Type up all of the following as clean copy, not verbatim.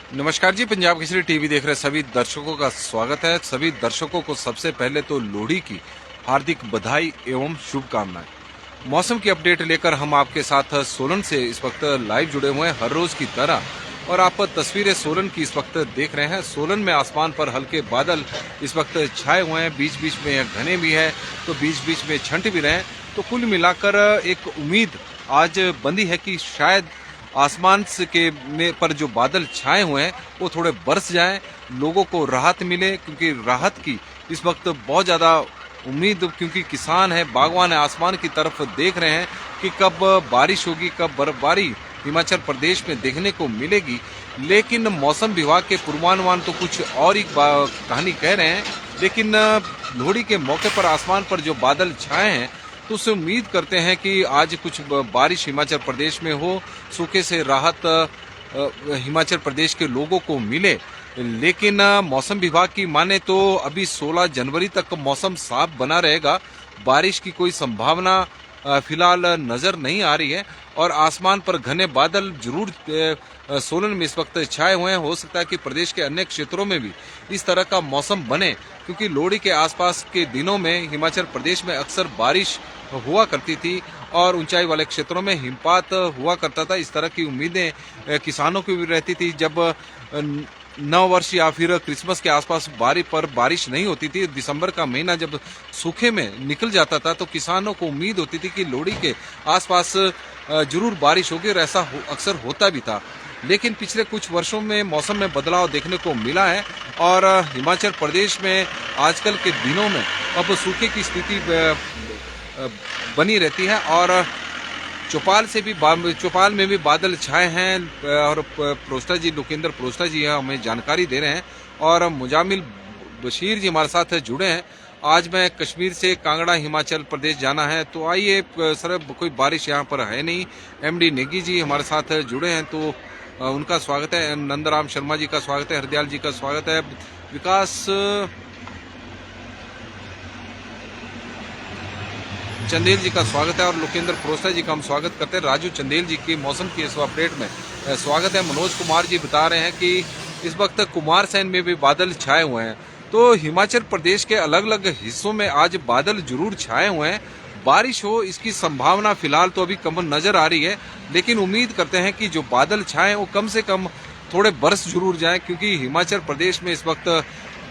नमस्कार जी। पंजाब केसरी टीवी देख रहे सभी दर्शकों का स्वागत है। सभी दर्शकों को सबसे पहले तो लोहड़ी की हार्दिक बधाई एवं शुभकामनाएं। मौसम की अपडेट लेकर हम आपके साथ सोलन से इस वक्त लाइव जुड़े हुए हैं हर रोज की तरह, और आप तस्वीरें सोलन की इस वक्त देख रहे हैं। सोलन में आसमान पर हल्के बादल इस वक्त छाए हुए हैं, बीच बीच में घने भी है तो बीच बीच में छंट भी रहे हैं। तो कुल मिलाकर एक उम्मीद आज बंधी है कि शायद आसमान पर जो बादल छाए हुए हैं वो थोड़े बरस जाएं, लोगों को राहत मिले, क्योंकि राहत की इस वक्त बहुत ज़्यादा उम्मीद, क्योंकि किसान है, बागवान है, आसमान की तरफ देख रहे हैं कि कब बारिश होगी, कब बर्फबारी हिमाचल प्रदेश में देखने को मिलेगी। लेकिन मौसम विभाग के पूर्वानुमान तो कुछ और ही कहानी कह रहे हैं। लेकिन लोहड़ी के मौके पर आसमान पर जो बादल छाए हैं तो उससे उम्मीद करते हैं कि आज कुछ बारिश हिमाचल प्रदेश में हो, सूखे से राहत हिमाचल प्रदेश के लोगों को मिले। लेकिन मौसम विभाग की माने तो अभी 16 जनवरी तक मौसम साफ बना रहेगा। बारिश की कोई संभावना फिलहाल नजर नहीं आ रही है, और आसमान पर घने बादल जरूर सोलन में इस वक्त छाए हुए हैं। हो सकता है कि प्रदेश के अन्य क्षेत्रों में भी इस तरह का मौसम बने, क्योंकि लोहड़ी के आसपास के दिनों में हिमाचल प्रदेश में अक्सर बारिश हुआ करती थी और ऊंचाई वाले क्षेत्रों में हिमपात हुआ करता था। इस तरह की उम्मीदें किसानों की भी रहती थी। जब नव वर्ष या फिर क्रिसमस के आसपास बारिश नहीं होती थी, दिसंबर का महीना जब सूखे में निकल जाता था, तो किसानों को उम्मीद होती थी कि लोहड़ी के आसपास जरूर बारिश होगी, और ऐसा अक्सर होता भी था। लेकिन पिछले कुछ वर्षों में मौसम में बदलाव देखने को मिला है, और हिमाचल प्रदेश में आजकल के दिनों में अब सूखे की स्थिति बनी रहती है। और चौपाल में भी बादल छाए हैं, और प्रोस्टा जी, लोकेंद्र प्रोस्टा जी हमें जानकारी दे रहे हैं, और मुजामिल बशीर जी हमारे साथ जुड़े हैं। आज मैं कश्मीर से कांगड़ा हिमाचल प्रदेश जाना है, तो आइए सर, कोई बारिश यहाँ पर है नहीं। एमडी नेगी जी हमारे साथ जुड़े हैं, तो उनका स्वागत है। नंदराम शर्मा जी का स्वागत है, हरदयाल जी का स्वागत है, विकास चंदेल जी का स्वागत है, और लोकेंद्र प्रोस्टा जी का हम स्वागत करते हैं। राजू चंदेल जी की मौसम की इस अपडेट में स्वागत है। मनोज कुमार जी बता रहे हैं कि इस वक्त कुमारसैन में भी बादल छाए हुए हैं। तो हिमाचल प्रदेश के अलग अलग हिस्सों में आज बादल जरूर छाए हुए हैं। बारिश हो इसकी संभावना फिलहाल तो अभी कम नजर आ रही है, लेकिन उम्मीद करते हैं कि जो बादल छाए वो कम से कम थोड़े बरस जरूर जाएं, क्योंकि हिमाचल प्रदेश में इस वक्त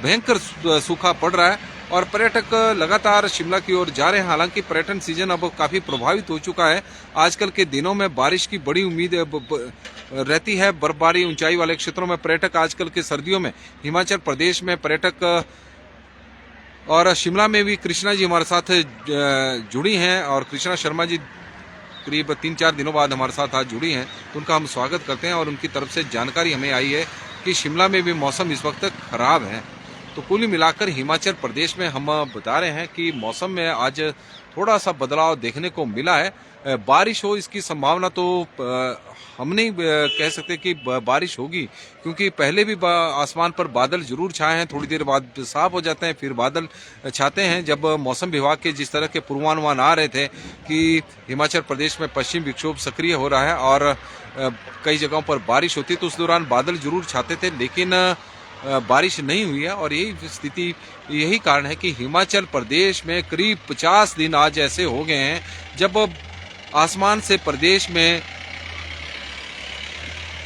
भयंकर सूखा पड़ रहा है और पर्यटक लगातार शिमला की ओर जा रहे हैं। हालांकि पर्यटन सीजन अब काफी प्रभावित हो चुका है। आजकल के दिनों में बारिश की बड़ी उम्मीद रहती है, बर्फबारी ऊंचाई वाले क्षेत्रों में पर्यटक आजकल के सर्दियों में हिमाचल प्रदेश में पर्यटक, और शिमला में भी कृष्णा जी हमारे साथ जुड़ी हैं, और कृष्णा शर्मा जी करीब 3-4 दिनों बाद हमारे साथ आज जुड़ी हैं, तो उनका हम स्वागत करते हैं। और उनकी तरफ से जानकारी हमें आई है कि शिमला में भी मौसम इस वक्त खराब है। तो कुल मिलाकर हिमाचल प्रदेश में हम बता रहे हैं कि मौसम में आज थोड़ा सा बदलाव देखने को मिला है। बारिश हो इसकी संभावना तो हम नहीं कह सकते कि बारिश होगी, क्योंकि पहले भी आसमान पर बादल जरूर छाए हैं, थोड़ी देर बाद साफ हो जाते हैं, फिर बादल छाते हैं। जब मौसम विभाग के जिस तरह के पूर्वानुमान आ रहे थे कि हिमाचल प्रदेश में पश्चिम विक्षोभ सक्रिय हो रहा है और कई जगहों पर बारिश होती, तो उस दौरान बादल जरूर छाते थे, लेकिन बारिश नहीं हुई है। और यही कारण है कि हिमाचल प्रदेश में करीब 50 दिन आज ऐसे हो गए हैं जब आसमान से प्रदेश में,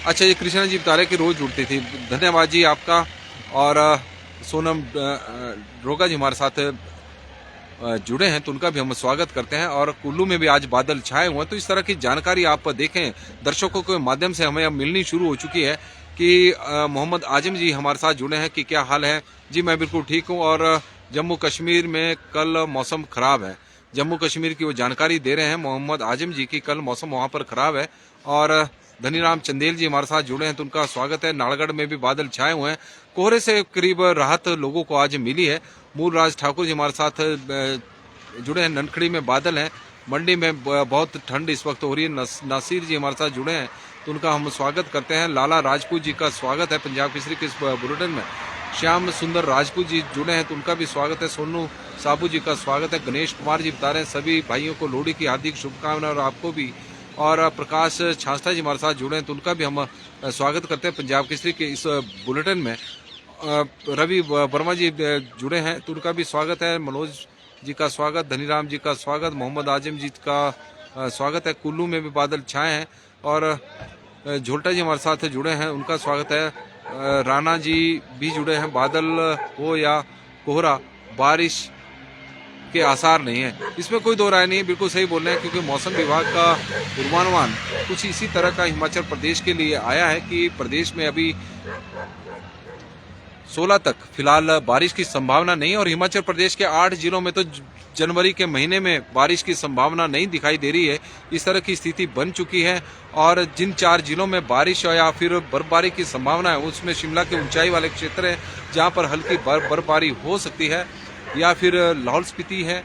अच्छा ये कृष्णा जी बता रहे कि रोज जुड़ती थी, धन्यवाद जी आपका। और सोनम ड्रोगा जी हमारे साथ जुड़े हैं, तो उनका भी हम स्वागत करते हैं। और कुल्लू में भी आज बादल छाए हुए हैं। तो इस तरह की जानकारी आप देखें दर्शकों के माध्यम से हमें अब मिलनी शुरू हो चुकी है कि मोहम्मद आजम जी हमारे साथ जुड़े हैं कि क्या हाल है जी। मैं बिल्कुल ठीक हूं, और जम्मू कश्मीर में कल मौसम खराब है। जम्मू कश्मीर की वो जानकारी दे रहे हैं मोहम्मद आजम जी की कल मौसम वहां पर खराब है। और धनीराम चंदेल जी हमारे साथ जुड़े हैं, तो उनका स्वागत है। नाड़गढ़ में भी बादल छाए हुए हैं, कोहरे से करीब राहत लोगों को आज मिली है। मूल राज ठाकुर जी हमारे साथ जुड़े हैं, ननखड़ी में बादल हैं, मंडी में बहुत ठंड इस वक्त हो रही है। नासिर जी हमारे साथ जुड़े हैं, तो उनका हम स्वागत करते हैं। लाला राजपूत जी का स्वागत है पंजाब केसरी के इस बुलेटिन में। श्याम सुंदर राजपूत जी जुड़े हैं, तो उनका भी स्वागत है। सोनू साबू जी का स्वागत है। गणेश कुमार जी बता रहे हैं सभी भाइयों को लोहड़ी की हार्दिक शुभकामनाएं, और आपको भी। और प्रकाश छांसला जी हमारे साथ जुड़े हैं तो उनका भी हम स्वागत करते हैं पंजाब केसरी के इस बुलेटिन में। रवि वर्मा जी जुड़े हैं तो उनका भी स्वागत है। मनोज जी का स्वागत, धनीराम जी का स्वागत, मोहम्मद आजिम जी का स्वागत है। कुल्लू में भी बादल छाए हैं और झोलटा जी हमारे साथ जुड़े हैं, उनका स्वागत है। राणा जी भी जुड़े हैं। बादल हो या कोहरा, बारिश के आसार नहीं है, इसमें कोई दो राय नहीं है। बिल्कुल सही बोल रहे हैं, क्योंकि मौसम विभाग का पूर्वानुमान कुछ इसी तरह का हिमाचल प्रदेश के लिए आया है कि प्रदेश में अभी 16 तक फिलहाल बारिश की संभावना नहीं है और हिमाचल प्रदेश के 8 जिलों में तो जनवरी के महीने में बारिश की संभावना नहीं दिखाई दे रही है। इस तरह की स्थिति बन चुकी है और जिन 4 जिलों में बारिश या फिर बर्फबारी की संभावना है उसमें शिमला के ऊंचाई वाले क्षेत्र हैं जहां पर हल्की बर्फबारी हो सकती है, या फिर लाहौल स्पीति है,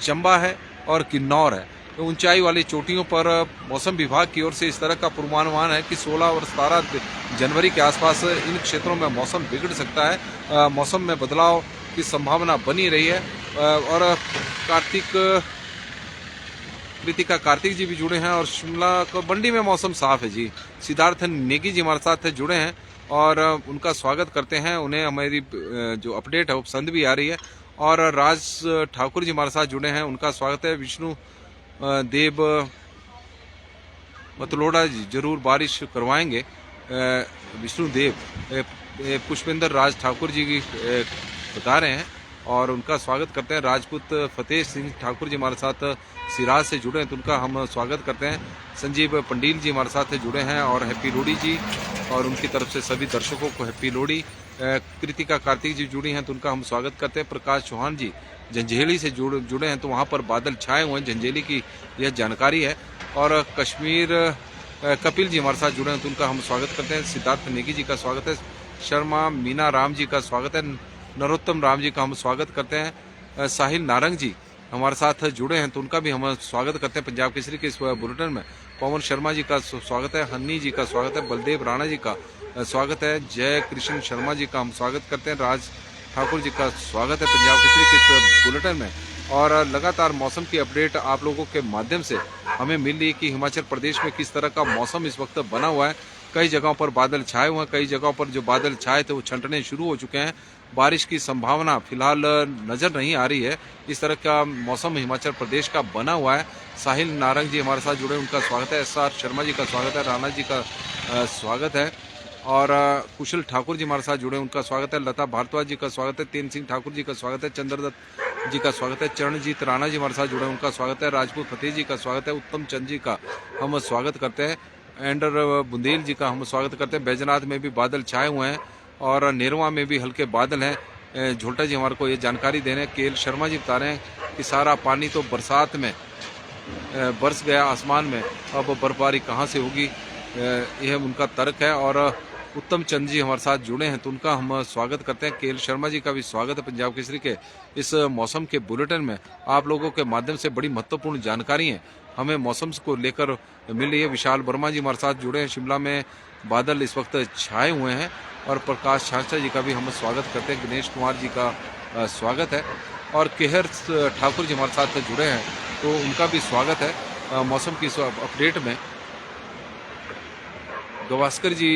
चंबा है और किन्नौर है। तो ऊंचाई वाली चोटियों पर मौसम विभाग की ओर से इस तरह का पूर्वानुमान है कि 16 और 17 जनवरी के आसपास इन क्षेत्रों में मौसम बिगड़ सकता है। मौसम में बदलाव की संभावना बनी रही है। और कार्तिक जी भी जुड़े हैं और शिमला को बंडी में मौसम साफ है जी। सिद्धार्थ नेगी जी हमारे साथ जुड़े हैं और उनका स्वागत करते हैं। उन्हें हमारी जो अपडेट है वो पसंद भी आ रही है। और राज ठाकुर जी हमारे साथ जुड़े हैं, उनका स्वागत है। विष्णु देव मतलोड़ा जी जरूर बारिश करवाएंगे। विष्णु देव पुष्पेंद्र राज ठाकुर जी की बता रहे हैं और उनका स्वागत करते हैं। राजपूत फतेह सिंह ठाकुर जी हमारे साथ सिराज से जुड़े हैं तो उनका हम स्वागत करते हैं। संजीव पंडील जी हमारे साथ जुड़े हैं और हैप्पी लोहड़ी जी, और उनकी तरफ से सभी दर्शकों को हैप्पी लोहड़ी। कृतिका कार्तिक जी जुड़ी हैं तो उनका हम स्वागत करते हैं। प्रकाश चौहान जी झंझेली से जुड़े हैं तो वहाँ पर बादल छाए हुए हैं, झंझेली की यह जानकारी है। और कश्मीर कपिल जी हमारे साथ जुड़े हैं तो उनका हम स्वागत करते हैं। सिद्धार्थ नेगी जी का स्वागत है। शर्मा मीना राम जी का स्वागत है। नरोत्तम राम जी का हम स्वागत करते हैं। साहिल नारंग जी हमारे साथ जुड़े हैं तो उनका भी हम स्वागत करते हैं पंजाब केसरी के इस बुलेटिन में। पवन शर्मा जी का स्वागत है। हन्नी जी का स्वागत है। बलदेव राणा जी का स्वागत है। जय कृष्ण शर्मा जी का हम स्वागत करते हैं। राज ठाकुर जी का स्वागत है पंजाब केसरी के इस बुलेटिन में। और लगातार मौसम की अपडेट आप लोगों के माध्यम से हमें मिल रही है कि हिमाचल प्रदेश में किस तरह का मौसम इस वक्त बना हुआ है। कई जगहों पर बादल छाए हुए हैं, कई जगहों पर जो बादल छाए थे वो छंटने शुरू हो चुके हैं। बारिश की संभावना फिलहाल नजर नहीं आ रही है। इस तरह का मौसम हिमाचल प्रदेश का बना हुआ है। साहिल नारंग जी हमारे साथ जुड़े, उनका स्वागत है। SR शर्मा जी का स्वागत है। राणा जी का स्वागत है। और कुशल ठाकुर जी हमारे साथ जुड़े, उनका स्वागत है। लता भारद्वाज जी का स्वागत है। तेन सिंह ठाकुर जी का स्वागत है। चंद्रदत्त जी का स्वागत है। चरणजीत राणा जी हमारे साथ जुड़े, उनका स्वागत है। राजपूत फतेह जी का स्वागत है। उत्तम चंद जी का हम स्वागत करते हैं। एंडर बुंदेल जी का हम स्वागत करते हैं। बैजनाथ में भी बादल छाए हुए हैं और नेरवा में भी हल्के बादल हैं। झोलटा जी हमारे को ये जानकारी दे रहे हैं। केएल शर्मा जी बता रहे हैं कि सारा पानी तो बरसात में बरस गया आसमान में, अब बर्फबारी कहाँ से होगी, यह उनका तर्क है। और उत्तम चंद जी हमारे साथ जुड़े हैं तो उनका हम स्वागत करते हैं। केएल शर्मा जी का भी स्वागत है पंजाब केसरी के इस मौसम के बुलेटिन में। आप लोगों के माध्यम से बड़ी महत्वपूर्ण जानकारी है हमें मौसम को लेकर मिल रही है। विशाल वर्मा जी हमारे साथ जुड़े हैं। शिमला में बादल इस वक्त छाए हुए हैं। और प्रकाश छांसला जी का भी हम स्वागत करते हैं। गणेश कुमार जी का स्वागत है। और केहर ठाकुर जी हमारे साथ जुड़े हैं तो उनका भी स्वागत है मौसम की अपडेट में। गवास्कर जी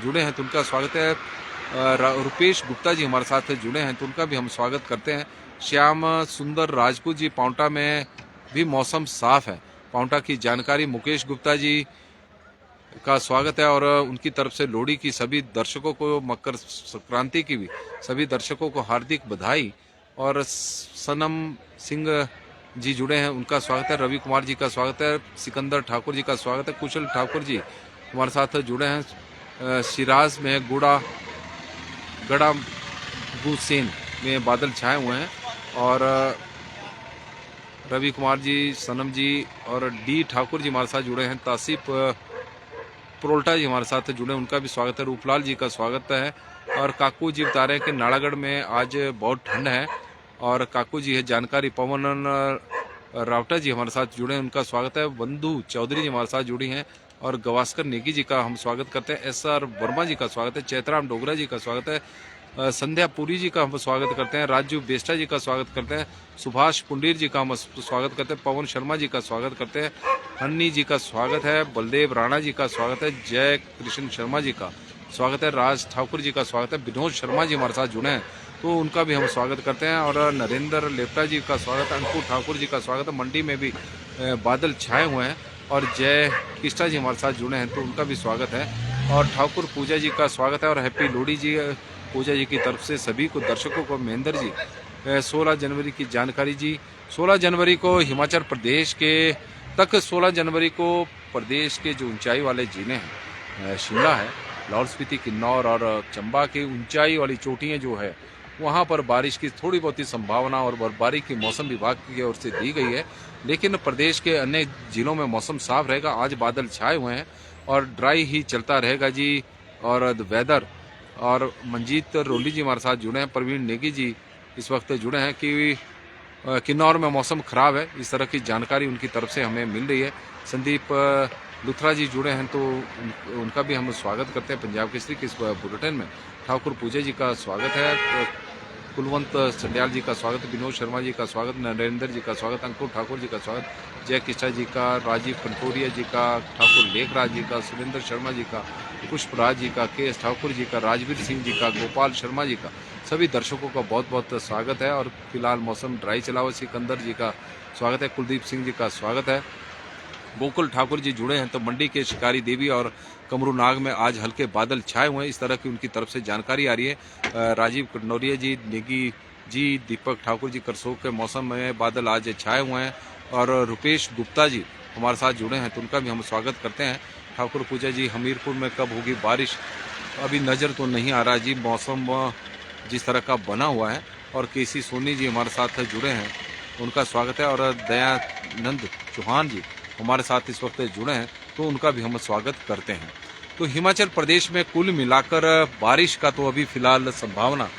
जुड़े हैं तो उनका स्वागत है। रुपेश गुप्ता जी हमारे साथ जुड़े हैं तो उनका भी हम स्वागत करते हैं। श्याम सुंदर राजपूत जी, पाउंटा में भी मौसम साफ है, पाउंटा की जानकारी। मुकेश गुप्ता जी का स्वागत है और उनकी तरफ से लोहड़ी की सभी दर्शकों को, मकर संक्रांति की भी सभी दर्शकों को हार्दिक बधाई। और सनम सिंह जी जुड़े हैं, उनका स्वागत है। रवि कुमार जी का स्वागत है। सिकंदर ठाकुर जी का स्वागत है। कुशल ठाकुर जी हमारे साथ जुड़े हैं। शिराज में गड़ा गुसेन में बादल छाए हुए हैं। और रवि कुमार जी, सनम जी और डी ठाकुर जी हमारे साथ जुड़े हैं। तासीफ प्रोल्टा जी हमारे साथ जुड़े, उनका भी स्वागत है। रूपलाल जी का स्वागत है। और काकू जी बता रहे हैं कि नालागढ़ में आज बहुत ठंड है और काकू जी है जानकारी। पवन रावटा जी हमारे साथ जुड़े हैं, उनका स्वागत है। बंधु चौधरी जी हमारे साथ जुड़ी हैं और गवास्कर नेगी जी का हम स्वागत करते हैं। SR वर्मा जी का स्वागत है। चैतराम डोगरा जी का स्वागत है। संध्या पुरी जी का हम स्वागत करते हैं, राजू बेस्टा जी का स्वागत करते हैं, सुभाष पुंडीर जी का हम स्वागत करते हैं, पवन शर्मा जी का स्वागत करते हैं, हन्नी जी का स्वागत है, बलदेव राणा जी का स्वागत है, जय कृष्ण शर्मा जी का स्वागत है, राज ठाकुर जी का स्वागत है, विनोद शर्मा जी हमारे साथ जुड़े हैं तो उनका भी हम स्वागत करते हैं, और नरेंद्र लेप्टा जी का स्वागत है, अंकुर ठाकुर जी का स्वागत है। मंडी में भी बादल छाए हुए हैं और जय कृष्णा जी हमारे साथ जुड़े हैं तो उनका भी स्वागत है, और ठाकुर पूजा जी का स्वागत है, और हैप्पी लोहड़ी जी पूजा जी की तरफ से सभी को दर्शकों को। महेंद्र जी 16 जनवरी की जानकारी जी, 16 जनवरी को हिमाचल प्रदेश के 16 जनवरी को प्रदेश के जो ऊंचाई वाले जिले हैं, शिमला है, लाहौल स्पीति, किन्नौर और चंबा के ऊंचाई वाली चोटियां जो है वहां पर बारिश की थोड़ी बहुत ही संभावना और बर्फबारी की मौसम विभाग की ओर से दी गई है, लेकिन प्रदेश के अन्य जिलों में मौसम साफ रहेगा। आज बादल छाए हुए हैं और ड्राई ही चलता रहेगा जी। और वेदर और मंजीत रोली जी हमारे साथ जुड़े हैं, प्रवीण नेगी जी इस वक्त जुड़े हैं कि किन्नौर में मौसम खराब है, इस तरह की जानकारी उनकी तरफ से हमें मिल रही है। संदीप लुथरा जी जुड़े हैं तो उनका भी हम स्वागत करते हैं पंजाब केसरी के इस बुलेटिन में। ठाकुर पूजा जी का स्वागत है, कुलवंत संडयाल जी का स्वागत है, विनोद शर्मा जी का स्वागत, नरेंद्र जी का स्वागत, अंकुर ठाकुर जी का स्वागत, जय किस्टा जी का, राजीव कंटोरिया जी का, ठाकुर लेखराज जी का, सुरेंद्र शर्मा जी का, पुष्पराज जी का, के एस ठाकुर जी का, राजवीर सिंह जी का, गोपाल शर्मा जी का, सभी दर्शकों का बहुत बहुत स्वागत है। और फिलहाल मौसम ड्राई चला हुआ, सिकंदर जी का स्वागत है, कुलदीप सिंह जी का स्वागत है, गोकुल ठाकुर जी जुड़े हैं तो मंडी के शिकारी देवी और कमरू नाग में आज हल्के बादल छाए हुए हैं, इस तरह की उनकी तरफ से जानकारी आ रही है। राजीव कटनौरिया जी, नेगी जी, दीपक ठाकुर जी करसोग के मौसम में बादल आज छाए हुए हैं, और रुपेश गुप्ता जी हमारे साथ जुड़े हैं तो उनका भी हम स्वागत करते हैं। ठाकुर पूजा जी, हमीरपुर में कब होगी बारिश, अभी नज़र तो नहीं आ रहा जी, मौसम जिस तरह का बना हुआ है। और केसी सोनी जी हमारे साथ जुड़े हैं, उनका स्वागत है, और दयानंद चौहान जी हमारे साथ इस वक्त जुड़े हैं तो उनका भी हम स्वागत करते हैं। तो हिमाचल प्रदेश में कुल मिलाकर बारिश का तो अभी फिलहाल संभावना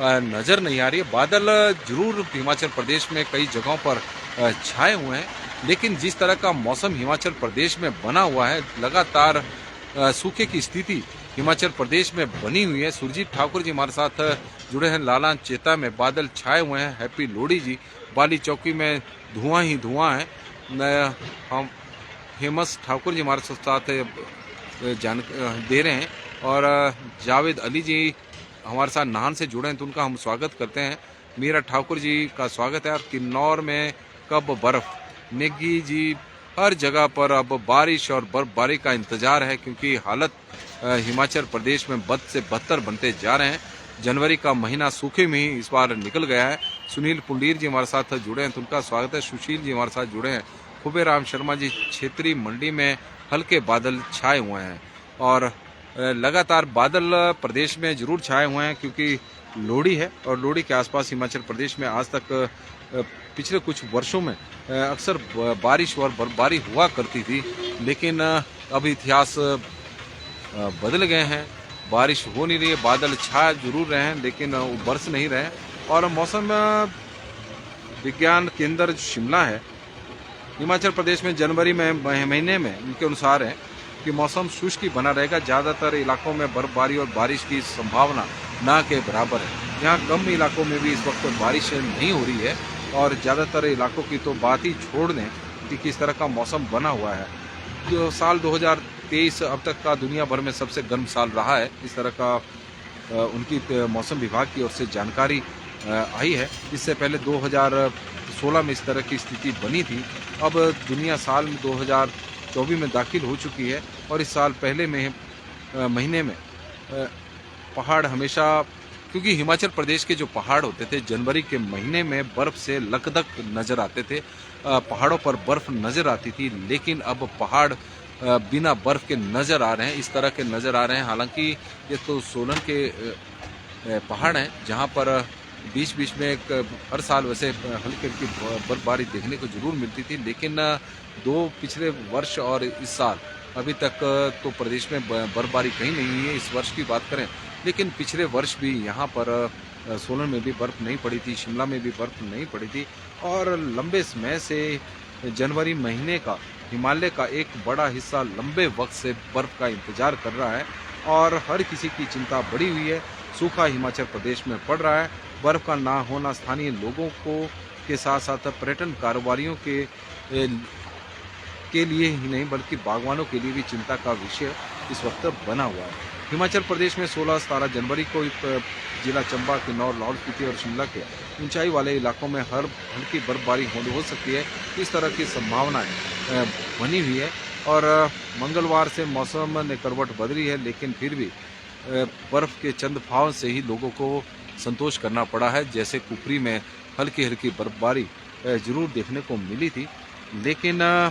नजर नहीं आ रही है। बादल जरूर हिमाचल प्रदेश में कई जगहों पर छाए हुए हैं, लेकिन जिस तरह का मौसम हिमाचल प्रदेश में बना हुआ है, लगातार सूखे की स्थिति हिमाचल प्रदेश में बनी हुई है। सुरजीत ठाकुर जी हमारे साथ जुड़े हैं, लाला चेता में बादल छाए हुए हैं, हैप्पी लोहड़ी जी, बाली चौकी में धुआं ही धुआं है। हम हेमस ठाकुर जी हमारे साथ जान दे रहे हैं, और जावेद अली जी हमारे साथ नाहन से जुड़े हैं तो उनका हम स्वागत करते हैं। मीरा ठाकुर जी का स्वागत है। और किन्नौर में कब बर्फ, नेगी जी, हर जगह पर अब बारिश और बर्फबारी का इंतजार है, क्योंकि हालत हिमाचल प्रदेश में बद से बदतर बनते जा रहे हैं। जनवरी का महीना सूखे में ही इस बार निकल गया है। सुनील पुंडीर जी हमारे साथ जुड़े हैं तो उनका स्वागत है। सुशील जी हमारे साथ जुड़े हैं। खुबेराम शर्मा जी, क्षेत्रीय मंडी में हल्के बादल छाए हुए हैं, और लगातार बादल प्रदेश में जरूर छाए हुए हैं क्योंकि लोहड़ी है, और लोहड़ी के आसपास हिमाचल प्रदेश में आज तक पिछले कुछ वर्षों में अक्सर बारिश और बर्फबारी हुआ करती थी, लेकिन अब इतिहास बदल गए हैं, बारिश हो नहीं रही है, बादल छा जरूर रहे हैं लेकिन बरस नहीं रहे। और मौसम विज्ञान केंद्र शिमला है, हिमाचल प्रदेश में जनवरी में महीने में इनके अनुसार है कि मौसम शुष्क ही बना रहेगा। ज़्यादातर इलाकों में बर्फबारी और बारिश की संभावना ना के बराबर है। यहाँ कम इलाकों में भी इस वक्त बारिश नहीं हो रही है, और ज़्यादातर इलाकों की तो बात ही छोड़ दें कि किस तरह का मौसम बना हुआ है। जो साल 2023 अब तक का दुनिया भर में सबसे गर्म साल रहा है, इस तरह का उनकी मौसम विभाग की ओर से जानकारी आई है। इससे पहले 2016 में इस तरह की स्थिति बनी थी। अब दुनिया साल 2024 में दाखिल हो चुकी है, और इस साल पहले महीने में पहाड़ हमेशा, क्योंकि हिमाचल प्रदेश के जो पहाड़ होते थे जनवरी के महीने में बर्फ से लकदक नजर आते थे, पहाड़ों पर बर्फ नजर आती थी, लेकिन अब पहाड़ बिना बर्फ के नजर आ रहे हैं, इस तरह के नजर आ रहे हैं। हालांकि ये तो सोलन के पहाड़ हैं जहां पर बीच बीच में हर साल वैसे हल्की हल्की बर्फबारी देखने को जरूर मिलती थी, लेकिन दो पिछले वर्ष और इस साल अभी तक तो प्रदेश में बर्फबारी कहीं नहीं हुई है। इस वर्ष की बात करें, लेकिन पिछले वर्ष भी यहाँ पर सोलन में भी बर्फ़ नहीं पड़ी थी, शिमला में भी बर्फ़ नहीं पड़ी थी, और लंबे समय से जनवरी महीने का हिमालय का एक बड़ा हिस्सा लंबे वक्त से बर्फ़ का इंतज़ार कर रहा है, और हर किसी की चिंता बढ़ी हुई है। सूखा हिमाचल प्रदेश में पड़ रहा है। बर्फ का ना होना स्थानीय लोगों को के साथ साथ पर्यटन कारोबारियों के लिए ही नहीं बल्कि बागवानों के लिए भी चिंता का विषय इस वक्त बना हुआ है। हिमाचल प्रदेश में 16-17 जनवरी को जिला चंबा, किन्नौर, लाहौल स्पीति और शिमला के ऊंचाई वाले इलाकों में हल्की बर्फबारी हो सकती है। इस तरह की संभावनाएं बनी हुई है और मंगलवार से मौसम ने करवट बदली है, लेकिन फिर भी बर्फ के चंद फाव से ही लोगों को संतोष करना पड़ा है। जैसे कुफरी में हल्की हल्की बर्फबारी जरूर देखने को मिली थी, लेकिन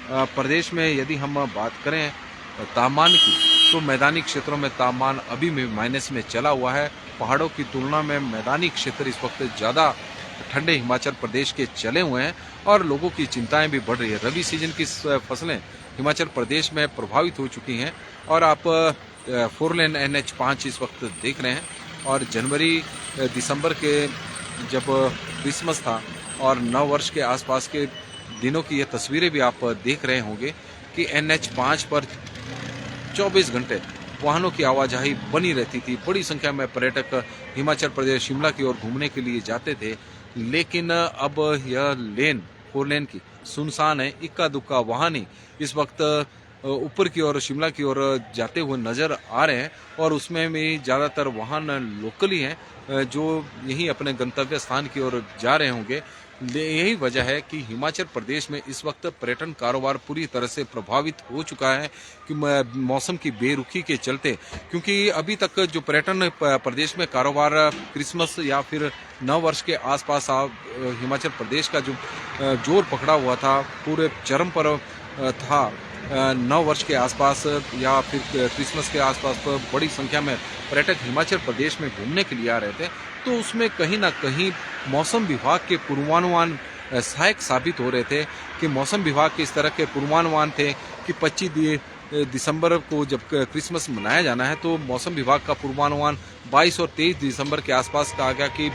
प्रदेश में यदि हम बात करें तापमान की, तो मैदानी क्षेत्रों में तापमान अभी भी माइनस में चला हुआ है। पहाड़ों की तुलना में मैदानी क्षेत्र इस वक्त ज़्यादा ठंडे हिमाचल प्रदेश के चले हुए हैं और लोगों की चिंताएं भी बढ़ रही है। रबी सीजन की फसलें हिमाचल प्रदेश में प्रभावित हो चुकी हैं और आप 4 लेन NH5 इस वक्त देख रहे हैं। और जनवरी दिसंबर के जब क्रिसमस था और नव वर्ष के आसपास के दिनों की ये तस्वीरें भी आप देख रहे होंगे कि NH5 पर 24 घंटे वाहनों की आवाजाही बनी रहती थी। बड़ी संख्या में पर्यटक हिमाचल प्रदेश शिमला की ओर घूमने के लिए जाते थे, लेकिन अब यह लेन 4 लेन की सुनसान है। इक्का दुक्का वाहन ही इस वक्त ऊपर की ओर शिमला की ओर जाते हुए नजर आ रहे हैं और उसमें भी ज़्यादातर वाहन लोकली हैं जो यहीं अपने गंतव्य स्थान की ओर जा रहे होंगे। यही वजह है कि हिमाचल प्रदेश में इस वक्त पर्यटन कारोबार पूरी तरह से प्रभावित हो चुका है कि मौसम की बेरुखी के चलते, क्योंकि अभी तक जो पर्यटन प्रदेश में कारोबार क्रिसमस या फिर नव वर्ष के आसपास हिमाचल प्रदेश का जो जोर पकड़ा हुआ था, पूरे चरम पर था। नव वर्ष के आसपास या फिर क्रिसमस के आसपास पर बड़ी संख्या में पर्यटक हिमाचल प्रदेश में घूमने के लिए आ रहे थे, तो उसमें कहीं ना कहीं मौसम विभाग के पूर्वानुमान सहायक साबित हो रहे थे कि मौसम विभाग के इस तरह के पूर्वानुमान थे कि 25 दिसंबर को जब क्रिसमस मनाया जाना है, तो मौसम विभाग का पूर्वानुमान 22 और 23 दिसंबर के आसपास कहा गया कि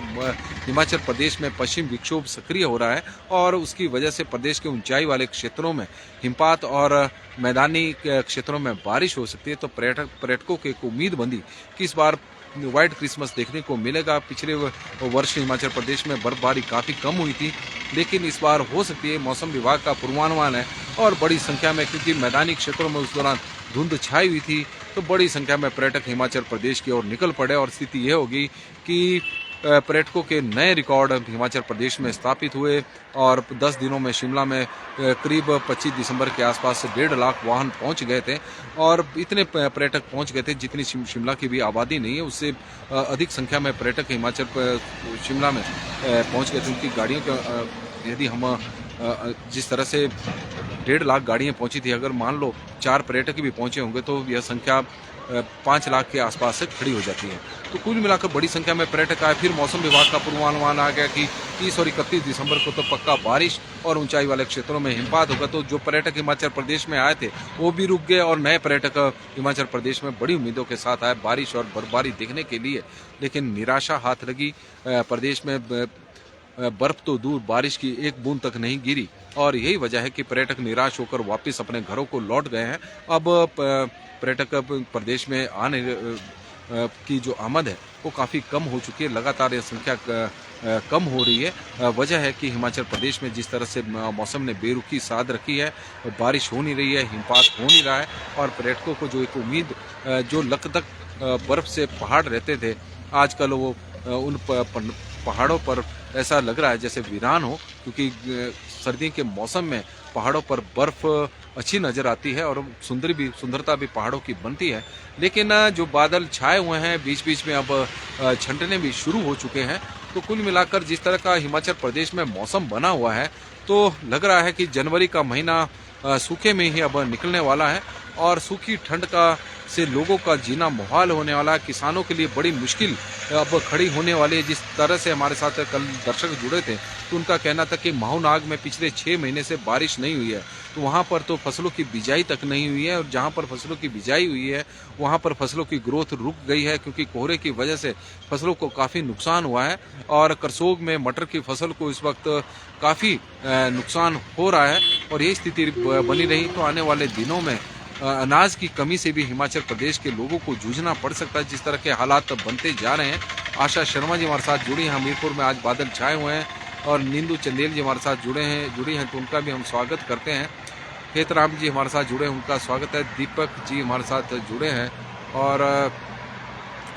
हिमाचल प्रदेश में पश्चिम विक्षोभ सक्रिय हो रहा है और उसकी वजह से प्रदेश के ऊंचाई वाले क्षेत्रों में हिमपात और मैदानी क्षेत्रों में बारिश हो सकती है। तो पर्यटकों की एक उम्मीद बंधी कि इस बार व्हाइट क्रिसमस देखने को मिलेगा। पिछले वर्ष हिमाचल प्रदेश में बर्फबारी काफ़ी कम हुई थी, लेकिन इस बार हो सकती है। मौसम विभाग का पूर्वानुमान है और बड़ी संख्या में, क्योंकि मैदानी क्षेत्रों में उस दौरान धुंध छाई हुई थी, तो बड़ी संख्या में पर्यटक हिमाचल प्रदेश की ओर निकल पड़े और स्थिति यह होगी कि पर्यटकों के नए रिकॉर्ड हिमाचल प्रदेश में स्थापित हुए और 10 दिनों में शिमला में करीब 25 दिसंबर के आसपास 1.5 लाख वाहन पहुंच गए थे और इतने पर्यटक पहुंच गए थे जितनी शिमला की भी आबादी नहीं है, उससे अधिक संख्या में पर्यटक हिमाचल शिमला में पहुंच गए थे। उनकी गाड़ियों का यदि हम जिस तरह से 1.5 लाख गाड़ियाँ पहुंची थी, अगर मान लो 4 पर्यटक भी पहुंचे होंगे तो यह संख्या 5 लाख के आसपास से खड़ी हो जाती है। तो कुल मिलाकर बड़ी संख्या में पर्यटक आए। फिर मौसम विभाग का पूर्वानुमान आ गया कि 30 और 31 दिसंबर को तो पक्का बारिश और ऊंचाई वाले क्षेत्रों में हिमपात होगा। तो जो पर्यटक हिमाचल प्रदेश में आए थे वो भी रुक गए और नए पर्यटक हिमाचल प्रदेश में बड़ी उम्मीदों के साथ आए बारिश और बर्फबारी देखने के लिए, लेकिन निराशा हाथ लगी। प्रदेश में बर्फ तो दूर, बारिश की एक बूंद तक नहीं गिरी और यही वजह है कि पर्यटक निराश होकर वापस अपने घरों को लौट गए हैं। अब पर्यटक प्रदेश में आने की जो आमद है वो काफ़ी कम हो चुकी है। लगातार यह संख्या कम हो रही है। वजह है कि हिमाचल प्रदेश में जिस तरह से मौसम ने बेरुखी साध रखी है, बारिश हो नहीं रही है, हिमपात हो नहीं रहा है और पर्यटकों को जो एक उम्मीद, जो लकदक बर्फ से पहाड़ रहते थे, आजकल वो उन पहाड़ों पर ऐसा लग रहा है जैसे वीरान हो, क्योंकि सर्दी के मौसम में पहाड़ों पर बर्फ अच्छी नज़र आती है और सुंदरता भी पहाड़ों की बनती है। लेकिन जो बादल छाए हुए हैं बीच बीच में अब छंटने भी शुरू हो चुके हैं। तो कुल मिलाकर जिस तरह का हिमाचल प्रदेश में मौसम बना हुआ है, तो लग रहा है कि जनवरी का महीना सूखे में ही अब निकलने वाला है और सूखी ठंड का से लोगों का जीना मुहाल होने वाला है। किसानों के लिए बड़ी मुश्किल अब खड़ी होने वाली है। जिस तरह से हमारे साथ कल दर्शक जुड़े थे तो उनका कहना था कि माहौनाग में पिछले 6 महीने से बारिश नहीं हुई है, तो वहाँ पर तो फसलों की बिजाई तक नहीं हुई है और जहाँ पर फसलों की बिजाई हुई है वहाँ पर फसलों की ग्रोथ रुक गई है, क्योंकि कोहरे की वजह से फसलों को काफ़ी नुकसान हुआ है। और करसोग में मटर की फसल को इस वक्त काफ़ी नुकसान हो रहा है और यही स्थिति बनी रही तो आने वाले दिनों में अनाज की कमी से भी हिमाचल प्रदेश के लोगों को जूझना पड़ सकता है। जिस तरह के हालात बनते जा रहे हैं। आशा शर्मा जी हमारे साथ जुड़ी हैं, हमीरपुर में आज बादल छाए हुए हैं, और नींदू चंदेल जी हमारे साथ जुड़ी हैं, तो उनका भी हम स्वागत करते हैं। हेतराम जी हमारे साथ जुड़े हैं, उनका स्वागत है। दीपक जी हमारे साथ जुड़े हैं, और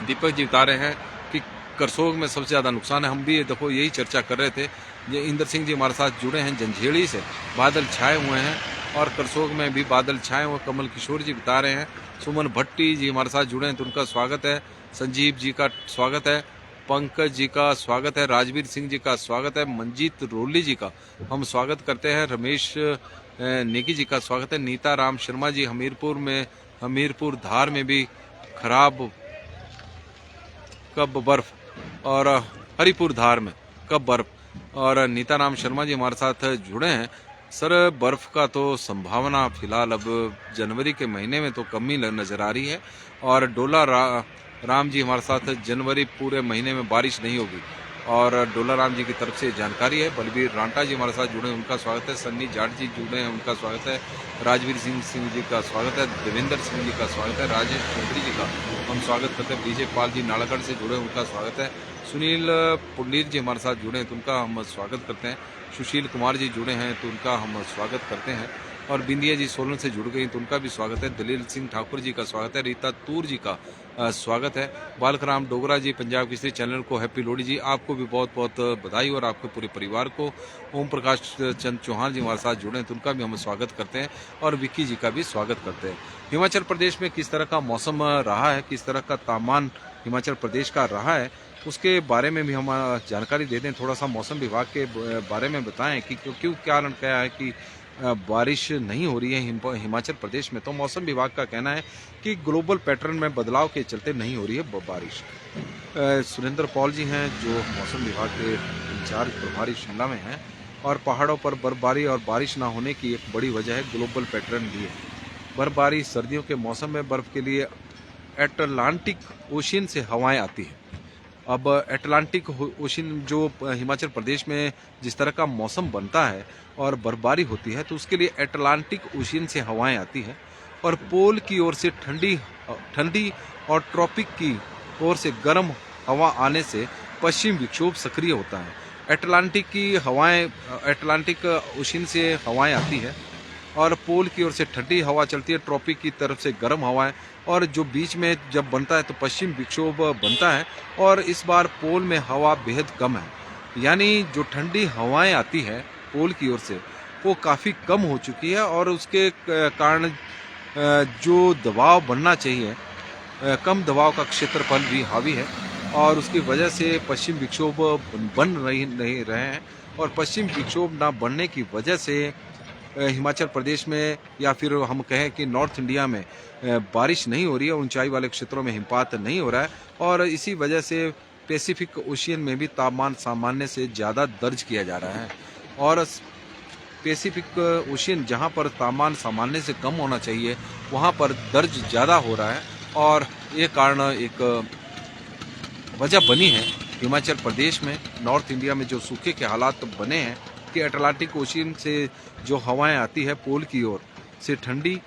दीपक जी बता रहे हैं कि करसोग में सबसे ज़्यादा नुकसान है। हम भी देखो यही चर्चा कर रहे थे। ये इंदर सिंह जी हमारे साथ जुड़े हैं, जंझेड़ी से बादल छाए हुए हैं, और करसोग में भी बादल छाए हुए। कमल किशोर जी बता रहे हैं। सुमन भट्टी जी हमारे साथ जुड़े हैं, तो उनका स्वागत है। संजीव जी का स्वागत है, पंकज जी का स्वागत है, राजवीर सिंह जी का स्वागत है, मंजीत रोली जी का हम स्वागत करते हैं, रमेश नेगी जी का स्वागत है। नीता राम शर्मा जी हमीरपुर धार में भी खराब कब बर्फ, और हरिपुर धार में कब बर्फ, और नीता राम शर्मा जी हमारे साथ जुड़े हैं। सर, बर्फ का तो संभावना फिलहाल अब जनवरी के महीने में तो कम ही नजर आ रही है, और राम जी हमारे साथ जनवरी पूरे महीने में बारिश नहीं होगी, और डोला राम जी की तरफ से जानकारी है। बलबीर रांटा जी हमारे साथ जुड़े हैं, उनका स्वागत है। सन्नी जाट जी जुड़े हैं, उनका स्वागत है। राजवीर सिंह जी का स्वागत है। देवेंद्र सिंह जी का स्वागत है। राजेश चौधरी जी का हम स्वागत करते हैं। विजय पाल जी नालागढ़ से जुड़े हैं, उनका स्वागत है। सुनील पुंडीर जी हमारे साथ जुड़े हैं, तो उनका हम स्वागत करते हैं। सुशील कुमार जी जुड़े हैं, तो उनका हम स्वागत करते हैं। और बिंदिया जी सोलन से जुड़ गई, तो उनका भी स्वागत है। दलील सिंह ठाकुर जी का स्वागत है। रीता तूर जी का स्वागत है। बालकराम डोगरा जी पंजाब केसरी चैनल को हैप्पी लोहड़ी जी, आपको भी बहुत बहुत बधाई, और आपके पूरे परिवार को। ओम प्रकाश चंद चौहान जी हमारे साथ जुड़े हैं, तो उनका भी हम स्वागत करते हैं, और विक्की जी का भी स्वागत करते हैं। हिमाचल प्रदेश में किस तरह का मौसम रहा है, किस तरह का तापमान हिमाचल प्रदेश का रहा है, उसके बारे में भी हम जानकारी दे दें। थोड़ा सा मौसम विभाग के बारे में बताएं कि क्यों कारण क्या है कि बारिश नहीं हो रही है हिमाचल प्रदेश में। तो मौसम विभाग का कहना है कि ग्लोबल पैटर्न में बदलाव के चलते नहीं हो रही है बारिश। सुरेंद्र पॉल जी हैं जो मौसम विभाग के इंचार्ज प्रभारी शिमला में हैं, और पहाड़ों पर बर्फबारी और बारिश ना होने की एक बड़ी वजह है ग्लोबल पैटर्न भी है। बर्फबारी सर्दियों के मौसम में बर्फ के लिए एटलांटिक ओशियन से हवाएं आती हैं। अब एटलांटिक ओशियन जो हिमाचल प्रदेश में जिस तरह का मौसम बनता है और बर्फबारी होती है, तो उसके लिए एटलांटिक ओशियन से हवाएं आती हैं, और पोल की ओर से ठंडी और ट्रॉपिक की ओर से गर्म हवा आने से पश्चिम विक्षोभ सक्रिय होता है। एटलांटिक ओशियन से हवाएं आती है, और पोल की ओर से ठंडी हवा चलती है, ट्रॉपिक की तरफ से गर्म हवाएं, और जो बीच में जब बनता है तो पश्चिम विक्षोभ बनता है। और इस बार पोल में हवा बेहद कम है, यानी जो ठंडी हवाएं आती है पोल की ओर से वो काफ़ी कम हो चुकी है, और उसके कारण जो दबाव बनना चाहिए, कम दबाव का क्षेत्रफल भी हावी है, और उसकी वजह से पश्चिम विक्षोभ बन नहीं रहे हैं। और पश्चिम विक्षोभ ना बनने की वजह से हिमाचल प्रदेश में, या फिर हम कहें कि नॉर्थ इंडिया में बारिश नहीं हो रही है, ऊंचाई वाले क्षेत्रों में हिमपात नहीं हो रहा है, और इसी वजह से पैसिफिक ओशियन में भी तापमान सामान्य से ज़्यादा दर्ज किया जा रहा है। और पैसिफिक ओशियन जहां पर तापमान सामान्य से कम होना चाहिए वहां पर दर्ज ज़्यादा हो रहा है, और ये कारण एक वजह बनी है हिमाचल प्रदेश में, नॉर्थ इंडिया में जो सूखे के हालात बने हैं कि अटलांटिक ओशियन से जो हवाएं आती है पोल की ओर से ठंडी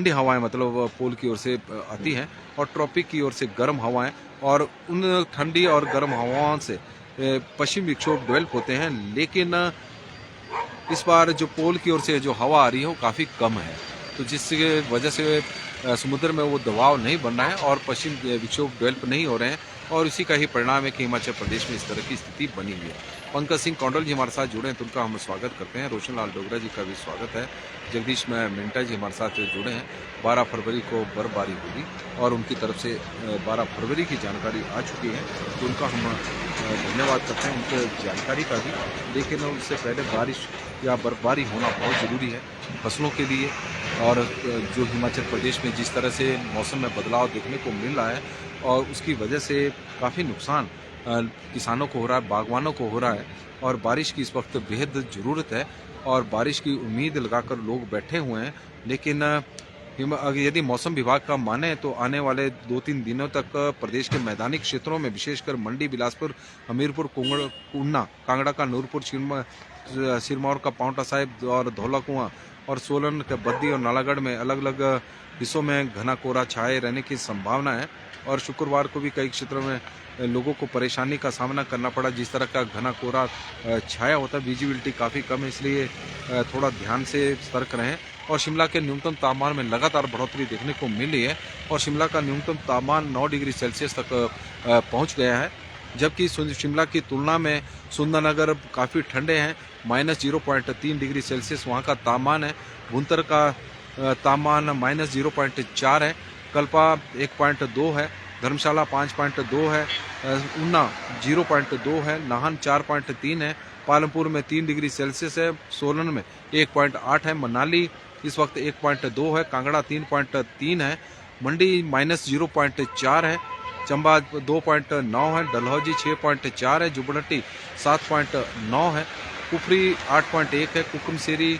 हवाएं, मतलब पोल की ओर से आती हैं, और ट्रॉपिक की ओर से गर्म हवाएं, और उन ठंडी और गर्म हवाओं से पश्चिम विक्षोभ डेवलप होते हैं। लेकिन इस बार जो पोल की ओर से जो हवा आ रही है वो काफ़ी कम है, तो जिसकी वजह से समुद्र में वो दबाव नहीं बन रहा है, और पश्चिम विक्षोभ डेवलप नहीं हो रहे हैं, और इसी का ही परिणाम है कि हिमाचल प्रदेश में इस तरह की स्थिति बनी हुई है। पंकज सिंह कौंडल जी हमारे साथ जुड़े हैं, तो उनका हम स्वागत करते हैं। रोशन लाल डोगरा जी का भी स्वागत है। जगदीश मिंटा जी हमारे साथ जुड़े हैं। 12 फरवरी को बर्फबारी होगी, और उनकी तरफ से 12 फरवरी की जानकारी आ चुकी है, तो उनका हम धन्यवाद करते हैं उनके जानकारी का भी। लेकिन उससे पहले बारिश या बर्फबारी होना बहुत ज़रूरी है फसलों के लिए, और जो हिमाचल प्रदेश में जिस तरह से मौसम में बदलाव देखने को मिल रहा है, और उसकी वजह से काफ़ी नुकसान किसानों को हो रहा है, बागवानों को हो रहा है, और बारिश की इस वक्त बेहद ज़रूरत है, और बारिश की उम्मीद लगाकर लोग बैठे हुए हैं। लेकिन यदि मौसम विभाग का माने तो आने वाले 2-3 दिनों तक प्रदेश के मैदानी क्षेत्रों में, विशेषकर मंडी, बिलासपुर, हमीरपुर, ऊना, कांगड़ा का नूरपुर, सिरमौर का पांवटा साहिब और धौला कुआं और सोलन के बद्दी और नालागढ़ में अलग अलग हिस्सों में घना कोहरा छाए रहने की संभावना है। और शुक्रवार को भी कई क्षेत्रों में लोगों को परेशानी का सामना करना पड़ा। जिस तरह का घना कोहरा छाया होता है, विजिबिलिटी काफ़ी कम है, इसलिए थोड़ा ध्यान से सतर्क रहें। और शिमला के न्यूनतम तापमान में लगातार बढ़ोतरी देखने को मिल रही है और शिमला का न्यूनतम तापमान 9 डिग्री सेल्सियस तक पहुंच गया है, जबकि शिमला की तुलना में सुंदरनगर काफ़ी ठंडे हैं, -0.3 डिग्री सेल्सियस वहाँ का तापमान है। भुंतर का तापमान -0.4 है, कल्पा 1.2 है, धर्मशाला 5.2 है, ऊना 0.2 है, नाहन 4.3 है, पालमपुर में 3 डिग्री सेल्सियस है, सोलन में 1.8 है, मनाली इस वक्त 1.2 है, कांगड़ा 3.3 है, मंडी -0.4 है, चंबा 2.9 है, डलहौजी 6.4 है, जुब्बड़हट्टी 7.9 है, कुफरी 8.1 है, कुकुमसेरी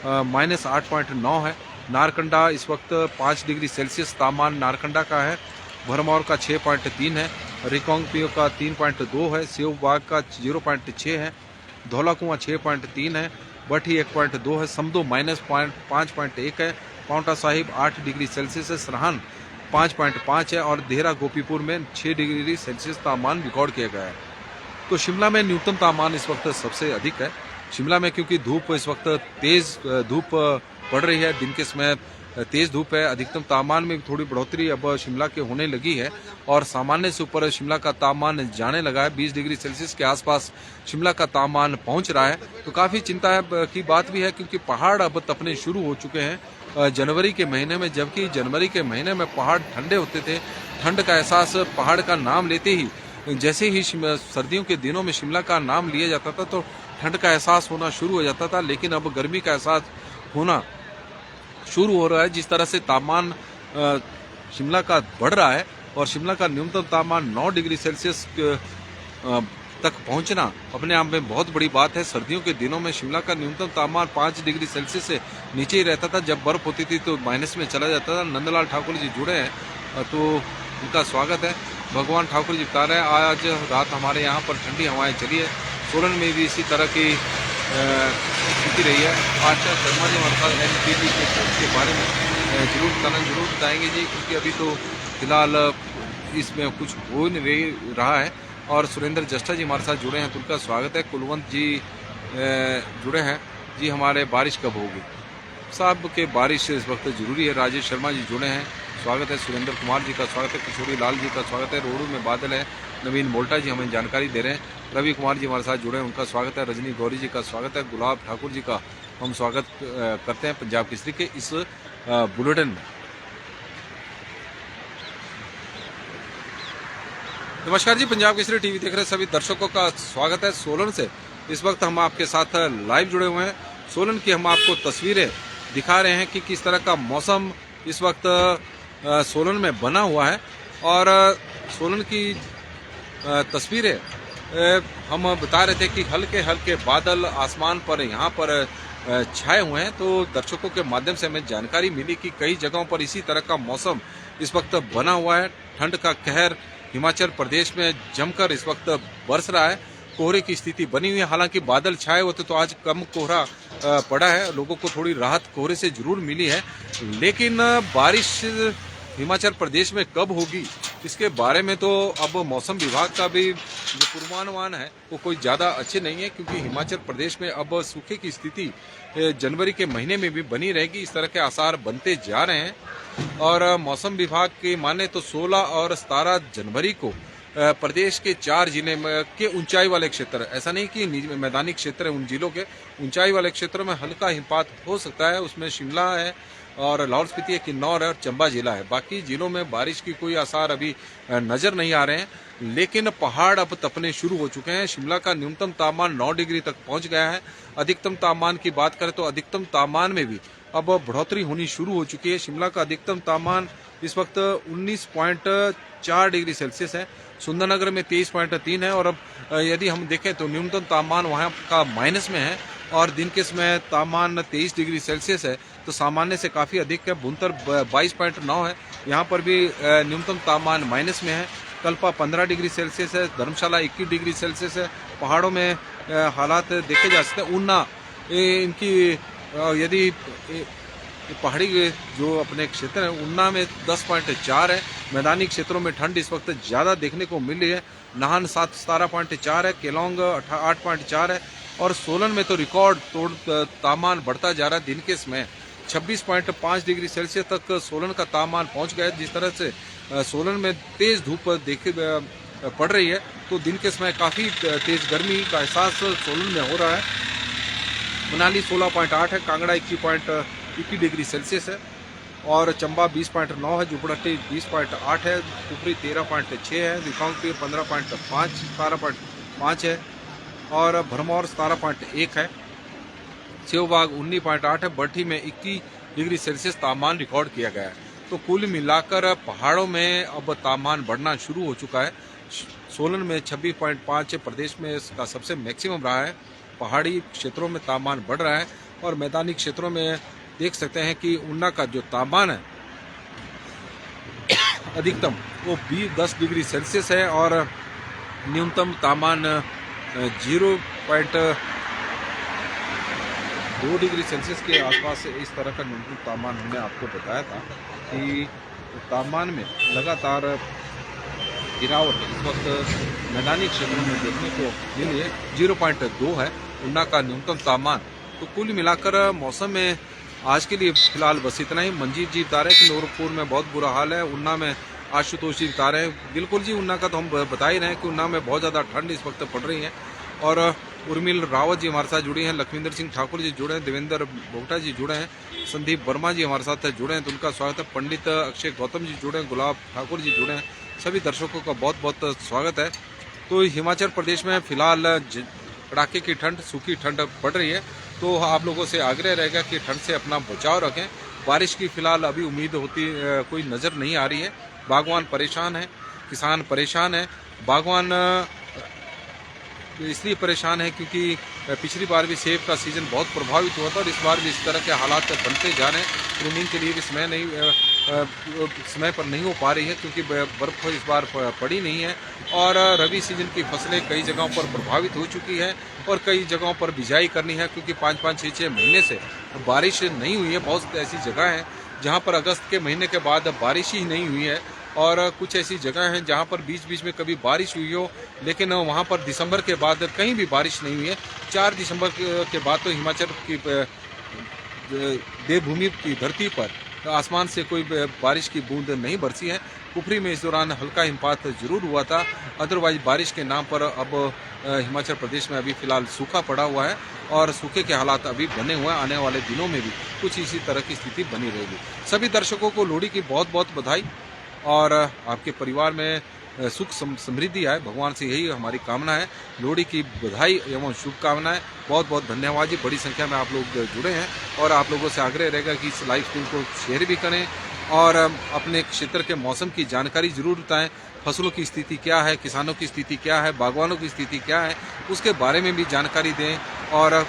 -8.9 है, नारकंडा इस वक्त 5 डिग्री सेल्सियस तापमान नारकंडा का है, भरमौर का 6.3 है, रिकांगपिओ का 3.2 है, सेवबाग का 0.6 है, धौलाकुआं 6.3 है, बठी 1.2 है, समदो -5.1 है, पाउंटा साहिब 8 डिग्री सेल्सियस है, सरहन 5.5 है और देहरा गोपीपुर में 6 डिग्री सेल्सियस तापमान रिकॉर्ड किया गया है। तो शिमला में न्यूनतम तापमान इस वक्त सबसे अधिक है। शिमला में क्योंकि धूप इस वक्त तेज धूप पड़ रही है, दिन के समय तेज धूप है, अधिकतम तापमान में थोड़ी बढ़ोतरी अब शिमला के होने लगी है और सामान्य से ऊपर शिमला का तापमान जाने लगा है। 20 डिग्री सेल्सियस के आसपास शिमला का तापमान पहुंच रहा है। तो काफ़ी चिंता की बात भी है क्योंकि पहाड़ अब तपने शुरू हो चुके हैं जनवरी के महीने में, जबकि जनवरी के महीने में पहाड़ ठंडे होते थे। ठंड का एहसास पहाड़ का नाम लेते ही, जैसे ही सर्दियों के दिनों में शिमला का नाम लिया जाता था तो ठंड का एहसास होना शुरू हो जाता था, लेकिन अब गर्मी का एहसास होना शुरू हो रहा है। जिस तरह से तापमान शिमला का बढ़ रहा है और शिमला का न्यूनतम तापमान 9 डिग्री सेल्सियस तक पहुंचना अपने आप में बहुत बड़ी बात है। सर्दियों के दिनों में शिमला का न्यूनतम तापमान 5 डिग्री सेल्सियस से नीचे ही रहता था, जब बर्फ होती थी तो माइनस में चला जाता था। नंदलाल ठाकुर जी जुड़े हैं तो उनका स्वागत है। भगवान ठाकुर जी बता रहे हैं आज रात हमारे यहाँ पर ठंडी हवाएं चली है। सोलन में भी इसी तरह की स्थिति रही है। आशा शर्मा जी हमारे पास एनपीटी के बारे में जरूर बताएंगे जी, क्योंकि अभी तो फिलहाल इसमें कुछ हो नहीं रहा है। और सुरेंद्र जस्टा जी हमारे साथ जुड़े हैं तो उनका स्वागत है। कुलवंत जी जुड़े हैं जी, हमारे बारिश कब होगी साहब के, बारिश इस वक्त जरूरी है। राजेश शर्मा जी जुड़े हैं, स्वागत है। सुरेंद्र कुमार जी का स्वागत है। किशोरी लाल जी का स्वागत है। रोहड़ू में बादल है। नवीन मोल्टा जी हमें जानकारी दे रहे हैं। रवि कुमार जी हमारे साथ जुड़े हैं, उनका स्वागत है। रजनी गौरी जी का स्वागत है। गुलाब ठाकुर जी का हम स्वागत करते हैं पंजाब केसरी के इस बुलेटिन में। नमस्कार जी, पंजाब केसरी टीवी देख रहे सभी दर्शकों का स्वागत है। सोलन से इस वक्त हम आपके साथ लाइव जुड़े हुए हैं। सोलन की हम आपको तस्वीरें दिखा रहे हैं कि किस तरह का मौसम इस वक्त सोलन में बना हुआ है। और सोलन की तस्वीरें हम बता रहे थे कि हल्के हल्के बादल आसमान पर यहाँ पर छाए हुए हैं। तो दर्शकों के माध्यम से हमें जानकारी मिली कि कई जगहों पर इसी तरह का मौसम इस वक्त बना हुआ है। ठंड का कहर हिमाचल प्रदेश में जमकर इस वक्त बरस रहा है। कोहरे की स्थिति बनी हुई है। हालांकि बादल छाए होते तो आज कम कोहरा पड़ा है, लोगों को थोड़ी राहत कोहरे से जरूर मिली है। लेकिन बारिश हिमाचल प्रदेश में कब होगी इसके बारे में तो अब मौसम विभाग का भी जो पूर्वानुमान है वो कोई ज़्यादा अच्छे नहीं है, क्योंकि हिमाचल प्रदेश में अब सूखे की स्थिति जनवरी के महीने में भी बनी रहेगी। इस तरह के आसार बनते जा रहे हैं। और मौसम विभाग के माने तो 16 और 17 जनवरी को प्रदेश के 4 जिले के ऊंचाई वाले क्षेत्र, ऐसा नहीं कि मैदानी क्षेत्र है, उन जिलों के ऊंचाई वाले क्षेत्रों में हल्का हिमपात हो सकता है। उसमें शिमला है और लाहौल स्पीति है, किन्नौर है और चंबा जिला है। बाकी जिलों में बारिश की कोई आसार अभी नजर नहीं आ रहे हैं, लेकिन पहाड़ अब तपने शुरू हो चुके हैं। शिमला का न्यूनतम तापमान 9 डिग्री तक पहुंच गया है। अधिकतम तापमान की बात करें तो अधिकतम तापमान में भी अब बढ़ोतरी होनी शुरू हो चुकी है। शिमला का अधिकतम तापमान इस वक्त 19.4 डिग्री सेल्सियस है। सुंदरनगर में 23.3 है। और अब यदि हम देखें तो न्यूनतम तापमान वहाँ का माइनस में है और दिन के समय तापमान 23 डिग्री सेल्सियस है, तो सामान्य से काफ़ी अधिक है। भुंतर 22.9 है, यहाँ पर भी न्यूनतम तापमान माइनस में है। कल्पा 15 डिग्री सेल्सियस है। धर्मशाला 21 डिग्री सेल्सियस है। पहाड़ों में हालात देखे जा सकते हैं। ऊना इनकी यदि ये पहाड़ी जो अपने क्षेत्र है उन्ना में 10.4 है। मैदानी क्षेत्रों में ठंड इस वक्त ज़्यादा देखने को मिल रही है। नाहन 17.4 है, केलोंग 8.4 है और सोलन में तो रिकॉर्ड तोड़ तापमान बढ़ता जा रहा है। दिन के समय 26.5 डिग्री सेल्सियस तक सोलन का तापमान पहुंच गया है। जिस तरह से सोलन में तेज धूप पड़ रही है तो दिन के समय काफ़ी तेज गर्मी का एहसास सोलन में हो रहा है। मनाली 16.8 है, कांगड़ा 21 डिग्री सेल्सियस है और चंबा 20.9 है, जुबड़हट्टी 20.8 है, कुफरी 13.6 है, रिकांगपिर 17.5 है और भरमौर 17.1 है, सेवबाग 19.8 है, बठी में 21 डिग्री सेल्सियस तापमान रिकॉर्ड किया गया है। तो कुल मिलाकर पहाड़ों में अब तापमान बढ़ना शुरू हो चुका है। सोलन में 26.5 प्रदेश में इसका सबसे मैक्सिमम रहा है। पहाड़ी क्षेत्रों में तापमान बढ़ रहा है और मैदानी क्षेत्रों में देख सकते हैं कि उन्ना का जो तापमान है अधिकतम वो 10 डिग्री सेल्सियस है और न्यूनतम तापमान 0.2 डिग्री सेल्सियस के आसपास इस तरह का न्यूनतम तापमान हमने आपको बताया था कि तापमान में लगातार गिरावट इस वक्त मैदानी क्षेत्रों में देखने को मिली है। 0.2 है उन्ना का न्यूनतम तापमान। तो कुल मिलाकर मौसम में आज के लिए फिलहाल बस इतना ही। मंजीत जी बता रहे हैं कि नूरपुर में बहुत बुरा हाल है। उन्ना में आशुतोष जी बता रहे हैं, बिल्कुल जी उन्ना का तो हम बता ही रहे हैं कि उन्ना में बहुत ज़्यादा ठंड इस वक्त पड़ रही है। और उर्मिल रावत जी हमारे साथ जुड़े हैं, लखविंदर सिंह ठाकुर जी जुड़े हैं, देवेंद्र बोगटा जी जुड़े हैं, संदीप वर्मा जी हमारे साथ जुड़े हैं तो उनका स्वागत है। पंडित अक्षय गौतम जी जुड़े हैं, गुलाब ठाकुर जी जुड़े हैं, सभी दर्शकों का बहुत बहुत स्वागत है। तो हिमाचल प्रदेश में फिलहाल कड़ाके की ठंड, सूखी ठंड पड़ रही है तो आप लोगों से आग्रह रहेगा कि ठंड से अपना बचाव रखें। बारिश की फिलहाल अभी उम्मीद होती कोई नज़र नहीं आ रही है। बागवान परेशान है, किसान परेशान है। बागवान इसलिए परेशान है क्योंकि पिछली बार भी सेब का सीज़न बहुत प्रभावित हुआ था और इस बार भी इस तरह के हालात बनते जा रहे हैं। प्रूनिंग के लिए भी समय पर नहीं हो पा रही है क्योंकि बर्फ़ इस बार पड़ी नहीं है और रबी सीजन की फसलें कई जगहों पर प्रभावित हो चुकी है और कई जगहों पर बिजाई करनी है क्योंकि 5-5, 6-6 महीने से बारिश नहीं हुई है। बहुत ऐसी जगह हैं जहां पर अगस्त के महीने के बाद बारिश ही नहीं हुई है और कुछ ऐसी जगह हैं जहां पर बीच बीच में कभी बारिश हुई हो लेकिन वहां पर दिसंबर के बाद कहीं भी बारिश नहीं हुई है। 4 दिसंबर के बाद तो हिमाचल की देवभूमि की धरती पर आसमान से कोई बारिश की बूंद नहीं बरसी है। कुफरी में इस दौरान हल्का हिमपात जरूर हुआ था, अदरवाइज बारिश के नाम पर अब हिमाचल प्रदेश में अभी फिलहाल सूखा पड़ा हुआ है और सूखे के हालात अभी बने हुए हैं। आने वाले दिनों में भी कुछ इसी तरह की स्थिति बनी रहेगी। सभी दर्शकों को लोहड़ी की बहुत बहुत बधाई और आपके परिवार में सुख समृद्धि आए, भगवान से यही हमारी कामना है। लोहड़ी की बधाई एवं शुभकामनाएं। बहुत बहुत धन्यवाद जी। बड़ी संख्या में आप लोग जुड़े हैं और आप लोगों से आग्रह रहेगा कि इस लाइव स्ट्रीम को शेयर भी करें और अपने क्षेत्र के मौसम की जानकारी जरूर बताएं। फसलों की स्थिति क्या है, किसानों की स्थिति क्या है, बागवानों की स्थिति क्या है, उसके बारे में भी जानकारी दें। और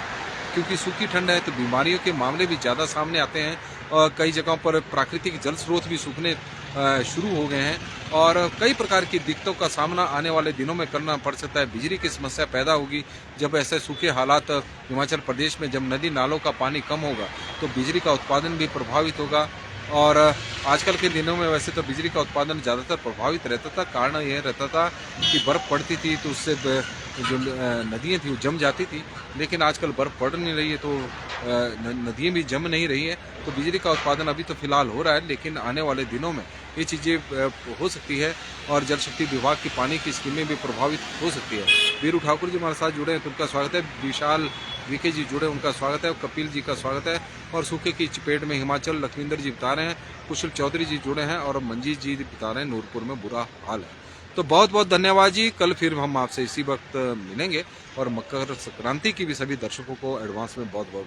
क्योंकि सूखी ठंड है तो बीमारियों के मामले भी ज़्यादा सामने आते हैं और कई जगहों पर प्राकृतिक जल स्रोत भी सूखने शुरू हो गए हैं और कई प्रकार की दिक्कतों का सामना आने वाले दिनों में करना पड़ सकता है। बिजली की समस्या पैदा होगी जब ऐसे सूखे हालात हिमाचल प्रदेश में, जब नदी नालों का पानी कम होगा तो बिजली का उत्पादन भी प्रभावित होगा। और आजकल के दिनों में वैसे तो बिजली का उत्पादन ज़्यादातर प्रभावित रहता था। कारण यह रहता था कि बर्फ़ पड़ती थी तो उससे जो नदियाँ थी वो जम जाती थी, लेकिन आजकल बर्फ़ पड़ नहीं रही है तो नदियाँ भी जम नहीं रही है तो बिजली का उत्पादन अभी तो फिलहाल हो रहा है, लेकिन आने वाले दिनों में ये चीज़ें हो सकती है और जल शक्ति विभाग की पानी की स्कीमें भी प्रभावित हो सकती है। वीरू ठाकुर जी हमारे साथ जुड़े हैं तो उनका स्वागत है। विशाल वीके जी जुड़े, उनका स्वागत है। कपिल जी का स्वागत है। और सूखे की चपेट में हिमाचल, लखविंदर जी बता रहे हैं। कुशल चौधरी जी जुड़े हैं और मंजीत जी बता रहे हैं नूरपुर में बुरा हाल है। तो बहुत बहुत धन्यवाद जी। कल फिर हम आपसे इसी वक्त मिलेंगे और मकर संक्रांति की भी सभी दर्शकों को एडवांस में बहुत बहुत